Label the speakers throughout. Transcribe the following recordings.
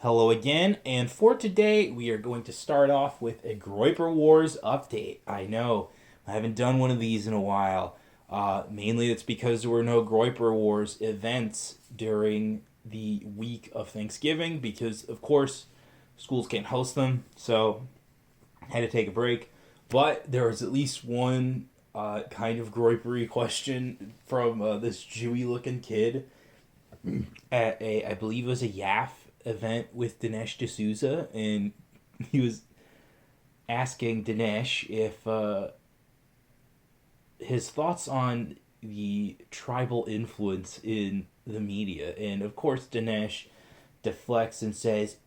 Speaker 1: Hello again, and for today we are going to start off with a Groyper Wars update. I know, I haven't done one of these in a while. Mainly it's because there were no Groyper Wars events during the week of Thanksgiving because, of course, schools can't host them, so I had to take a break. But there was at least one kind of Groypery question from this Jewy looking kid at I believe it was a YAF event with Dinesh D'Souza, and he was asking Dinesh if his thoughts on the tribal influence in the media. And of course, Dinesh deflects and says,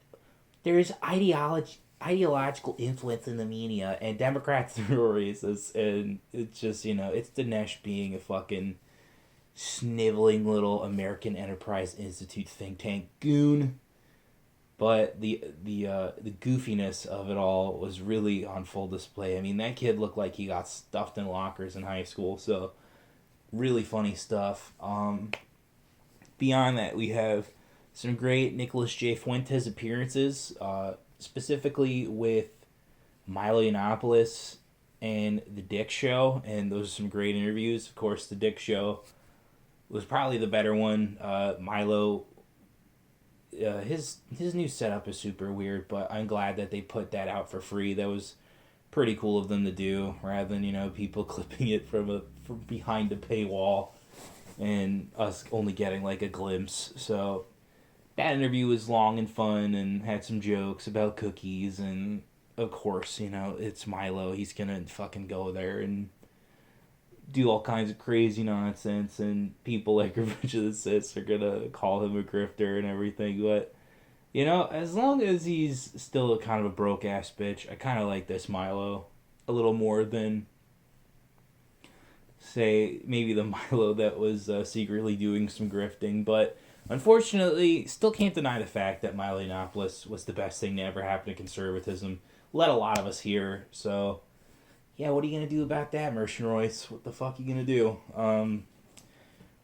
Speaker 1: there's ideological influence in the media, and Democrats are racist. And it's just, it's Dinesh being a fucking sniveling little American Enterprise Institute think tank goon. But the goofiness of it all was really on full display. I mean, that kid looked like he got stuffed in lockers in high school. So really funny stuff. Beyond that, we have some great Nicholas J. Fuentes appearances, specifically with Milo Yiannopolous and the Dick Show, and those are some great interviews. Of course, the Dick Show was probably the better one. Milo, his new setup is super weird, but I'm glad that they put that out for free. That was pretty cool of them to do, rather than people clipping it from behind a paywall and us only getting like a glimpse. So that interview was long and fun and had some jokes about cookies, and of course, it's Milo. He's gonna fucking go there and do all kinds of crazy nonsense, and people like Revenge of the Sith are gonna call him a grifter and everything. But as long as he's still a kind of a broke ass bitch, I kind of like this Milo a little more than, say, maybe the Milo that was secretly doing some grifting. But unfortunately, still can't deny the fact that Milo Yiannopoulos was the best thing to ever happen to conservatism. Led a lot of us here, so yeah, what are you going to do about that, Merchant Royce? What the fuck are you going to do?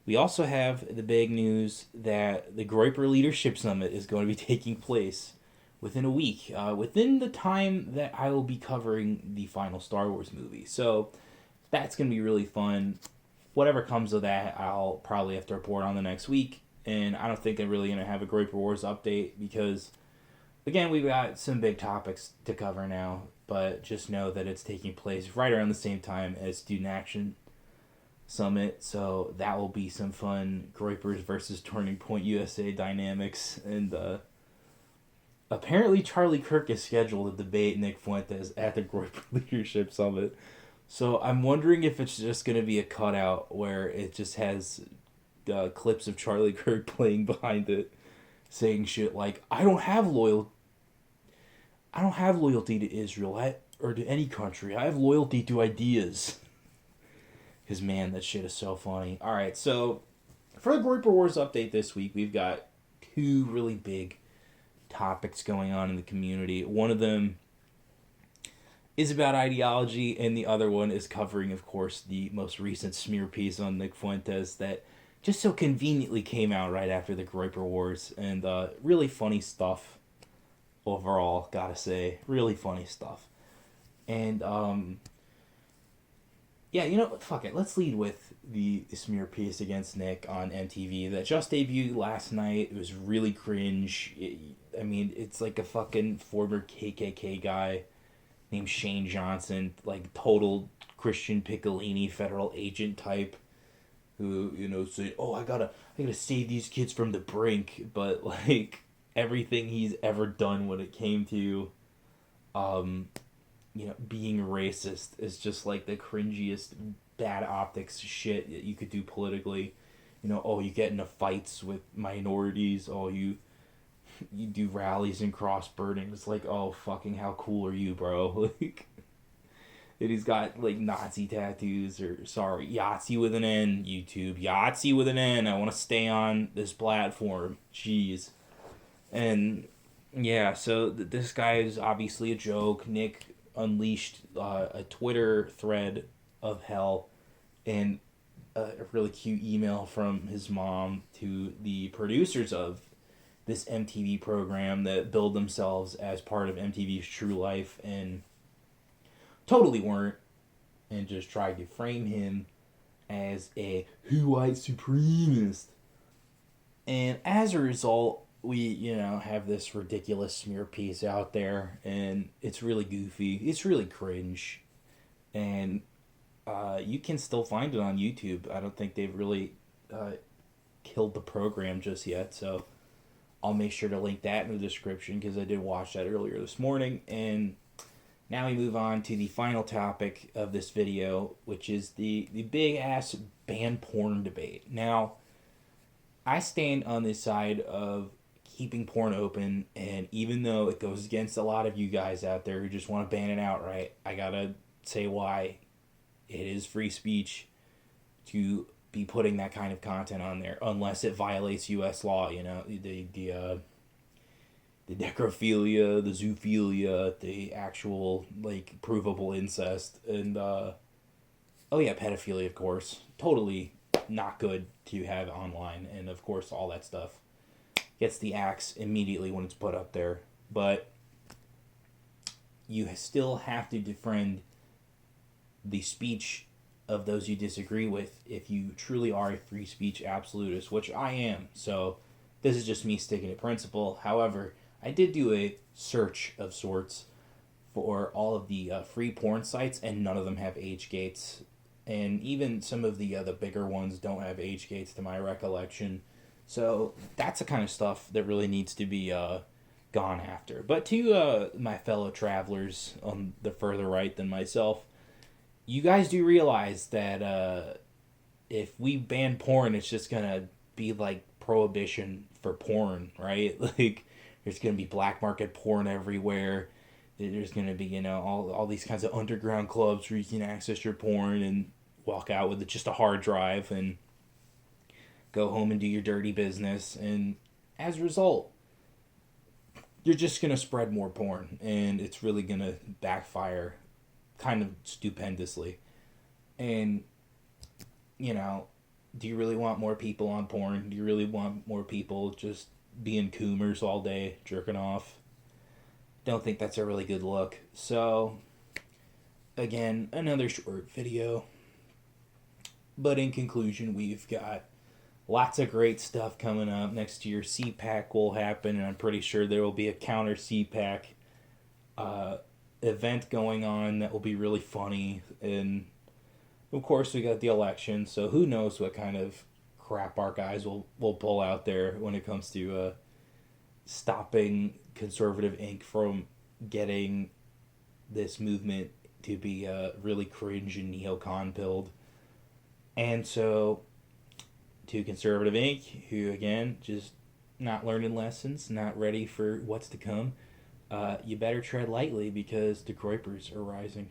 Speaker 1: We also have the big news that the Groyper Leadership Summit is going to be taking place within a week, within the time that I will be covering the final Star Wars movie. So that's going to be really fun. Whatever comes of that, I'll probably have to report on the next week. And I don't think I'm really going to have a Groyper Wars update because, again, we've got some big topics to cover now. But just know that it's taking place right around the same time as Student Action Summit, so that will be some fun Groypers versus Turning Point USA dynamics. And apparently Charlie Kirk is scheduled to debate Nick Fuentes at the Groyper Leadership Summit. So I'm wondering if it's just going to be a cutout where it just has clips of Charlie Kirk playing behind it, saying shit like, I don't have loyalty to Israel or to any country. I have loyalty to ideas. Because, man, that shit is so funny. Alright, so for the Groyper Wars update this week, we've got two really big topics going on in the community. One of them is about ideology, and the other one is covering, of course, the most recent smear piece on Nick Fuentes that just so conveniently came out right after the Groyper Wars. And really funny stuff overall, gotta say. Really funny stuff. And, yeah, fuck it. Let's lead with the smear piece against Nick on MTV that just debuted last night. It was really cringe. It's like a fucking former KKK guy named Shane Johnson, like total Christian Piccolini federal agent type, who say, "Oh, I gotta save these kids from the brink," but like everything he's ever done when it came to being racist is just like the cringiest bad optics shit that you could do politically. You get into fights with minorities, you do rallies and cross burning. It's like, oh, fucking how cool are you, bro? Like, and he's got like Nazi tattoos, or sorry, Yahtzee with an N, YouTube, Yahtzee with an N. I want to stay on this platform. Jeez. And yeah, so this guy is obviously a joke. Nick unleashed a Twitter thread of hell and a really cute email from his mom to the producers of this MTV program that billed themselves as part of MTV's True Life and totally weren't, and just tried to frame him as a white supremacist. And as a result, we, have this ridiculous smear piece out there, and it's really goofy. It's really cringe. And you can still find it on YouTube. I don't think they've really killed the program just yet, so I'll make sure to link that in the description because I did watch that earlier this morning. And now we move on to the final topic of this video, which is the big ass ban porn debate. Now, I stand on this side of keeping porn open, and even though it goes against a lot of you guys out there who just want to ban it outright, I gotta say why it is free speech to be putting that kind of content on there, unless it violates U.S. law. The necrophilia, the zoophilia, the actual provable incest, and pedophilia, of course, totally not good to have online, and of course all that stuff gets the axe immediately when it's put up there. But you still have to defend the speech of those you disagree with if you truly are a free speech absolutist, which I am. So this is just me sticking to principle. However, I did do a search of sorts for all of the free porn sites, and none of them have age gates. And even some of the bigger ones don't have age gates to my recollection. So that's the kind of stuff that really needs to be gone after. But to my fellow travelers on the further right than myself, you guys do realize that if we ban porn, it's just going to be like prohibition for porn, right? There's going to be black market porn everywhere. There's going to be, all these kinds of underground clubs where you can access your porn and walk out with just a hard drive and go home and do your dirty business. And as a result, you're just going to spread more porn, and it's really going to backfire kind of stupendously. And, do you really want more people on porn? Do you really want more people just being coomers all day, jerking off? Don't think that's a really good look. So, again, another short video. But in conclusion, we've got lots of great stuff coming up. Next year, CPAC will happen, and I'm pretty sure there will be a counter CPAC event going on that will be really funny. And, of course, we got the election, so who knows what kind of crap our guys will pull out there when it comes to stopping Conservative Inc. from getting this movement to be really cringe and neocon pilled. And so, to Conservative Inc., who, again, just not learning lessons, not ready for what's to come, you better tread lightly because the Groypers are rising.